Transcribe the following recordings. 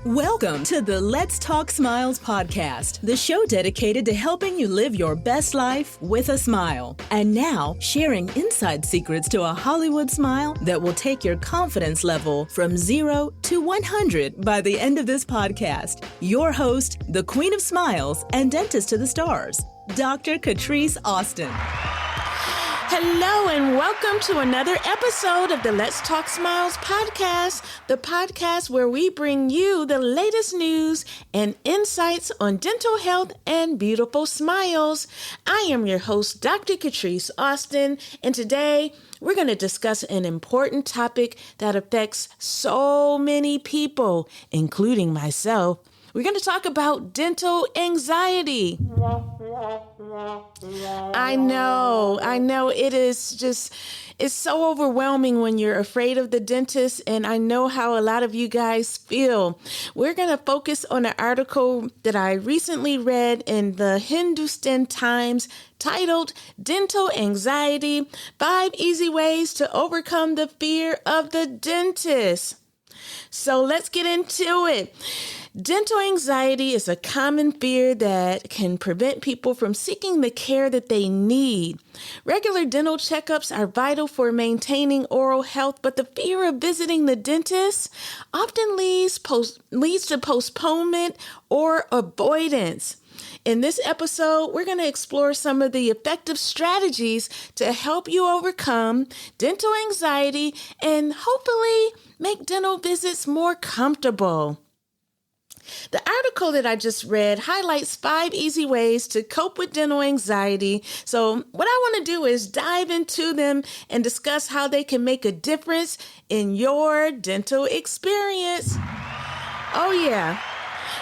Welcome to the Let's Talk Smiles podcast, the show dedicated to helping you live your best life with a smile. And now, sharing inside secrets to a Hollywood smile that will take your confidence level from 0 to 100 by the end of this podcast. Your host, the Queen of Smiles and Dentist to the Stars, Dr. Catrise Austin. Hello and welcome to another episode of the Let's Talk Smiles podcast, the podcast where we bring you the latest news and insights on dental health and beautiful smiles. I am your host, Dr. Catrise Austin, and today we're going to discuss an important topic that affects so many people, including myself. We're going to talk about dental anxiety. I know. It's so overwhelming when you're afraid of the dentist, and I know how a lot of you guys feel. We're going to focus on an article that I recently read in the Hindustan Times titled Dental Anxiety, 5 Easy Ways to Overcome the Fear of the Dentist. So let's get into it. Dental anxiety is a common fear that can prevent people from seeking the care that they need. Regular dental checkups are vital for maintaining oral health, but the fear of visiting the dentist often leads to postponement or avoidance. In this episode, we're going to explore some of the effective strategies to help you overcome dental anxiety and hopefully make dental visits more comfortable. The article that I just read highlights 5 easy ways to cope with dental anxiety. So what I want to do is dive into them and discuss how they can make a difference in your dental experience. Oh yeah.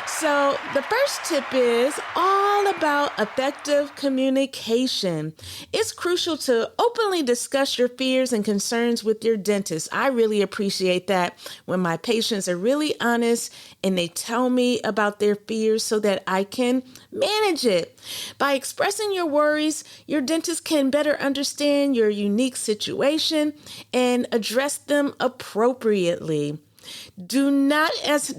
So the first tip is all about effective communication. It's crucial to openly discuss your fears and concerns with your dentist. I really appreciate that when my patients are really honest and they tell me about their fears so that I can manage it. By expressing your worries, your dentist can better understand your unique situation and address them appropriately. Do not hesitate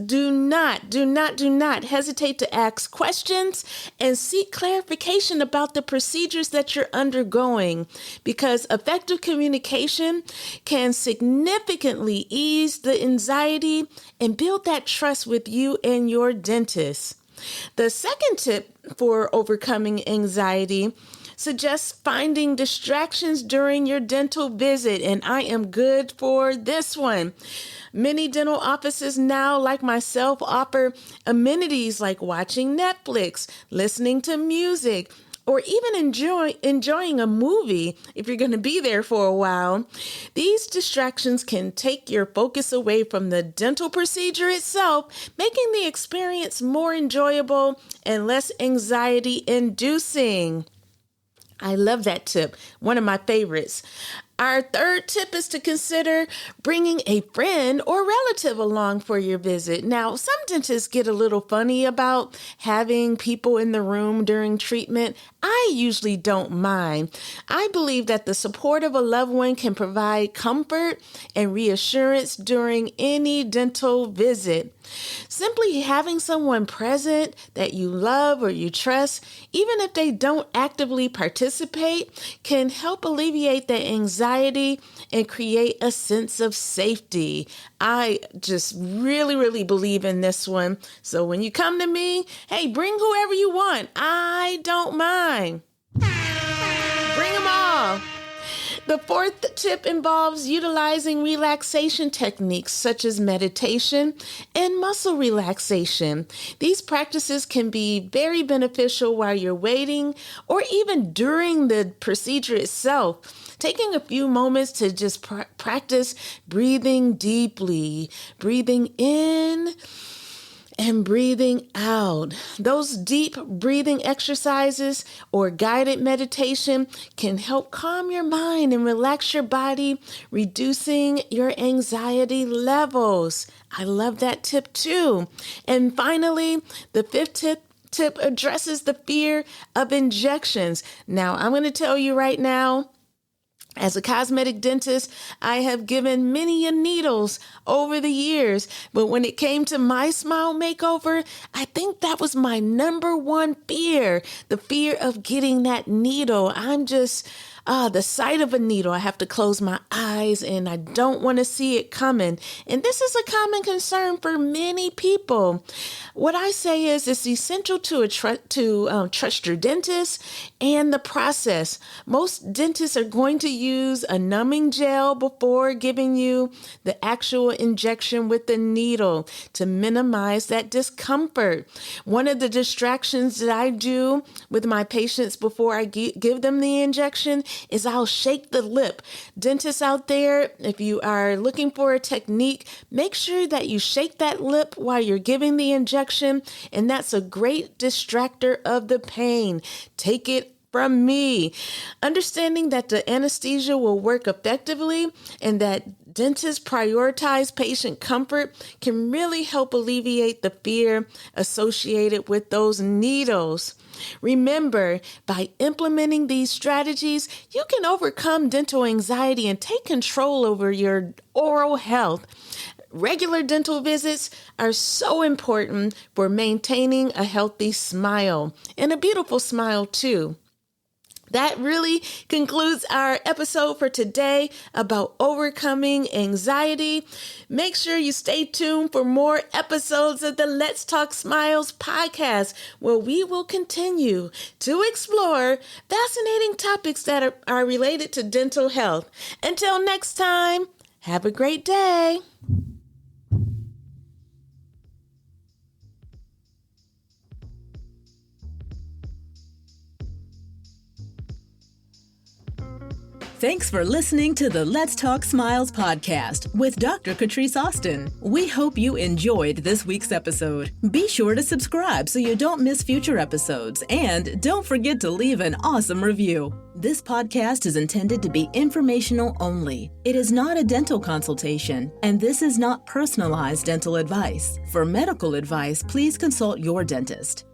to ask questions and seek clarification about the procedures that you're undergoing, because effective communication can significantly ease the anxiety and build that trust with you and your dentist. The second tip for overcoming anxiety suggests finding distractions during your dental visit, and I am good for this one. Many dental offices now, like myself, offer amenities like watching Netflix, listening to music, or even enjoying a movie if you're going to be there for a while. These distractions can take your focus away from the dental procedure itself, making the experience more enjoyable and less anxiety-inducing. I love that tip, one of my favorites. Our third tip is to consider bringing a friend or relative along for your visit. Now, some dentists get a little funny about having people in the room during treatment. I usually don't mind. I believe that the support of a loved one can provide comfort and reassurance during any dental visit. Simply having someone present that you love or you trust, even if they don't actively participate, can help alleviate the anxiety and create a sense of safety. I just really believe in this one. So when you come to me, hey, bring whoever you want. I don't mind. Bring them all. The fourth tip involves utilizing relaxation techniques such as meditation and muscle relaxation. These practices can be very beneficial while you're waiting or even during the procedure itself. Taking a few moments to just practice breathing deeply, breathing in and breathing out. Those deep breathing exercises or guided meditation can help calm your mind and relax your body, reducing your anxiety levels. I love that tip too. And finally, the fifth tip addresses the fear of injections. Now, I'm going to tell you right now, As a cosmetic dentist, I have given many needles over the years, but when it came to my smile makeover, I think that was my number one fear, the fear of getting that needle. The sight of a needle, I have to close my eyes and I don't want to see it coming. And this is a common concern for many people. What I say is it's essential to trust your dentist and the process. Most dentists are going to use a numbing gel before giving you the actual injection with the needle to minimize that discomfort. One of the distractions that I do with my patients before I give them the injection is I'll shake the lip. Dentists out there, if you are looking for a technique, make sure that you shake that lip while you're giving the injection, and that's a great distractor of the pain. Take it from me. Understanding that the anesthesia will work effectively and that dentists prioritize patient comfort can really help alleviate the fear associated with those needles. Remember, by implementing these strategies, you can overcome dental anxiety and take control over your oral health. Regular dental visits are so important for maintaining a healthy smile and a beautiful smile too. That really concludes our episode for today about overcoming anxiety. Make sure you stay tuned for more episodes of the Let's Talk Smiles podcast, where we will continue to explore fascinating topics that are related to dental health. Until next time, have a great day. Thanks for listening to the Let's Talk Smiles podcast with Dr. Catrise Austin. We hope you enjoyed this week's episode. Be sure to subscribe so you don't miss future episodes, and don't forget to leave an awesome review. This podcast is intended to be informational only. It is not a dental consultation, and this is not personalized dental advice. For medical advice, please consult your dentist.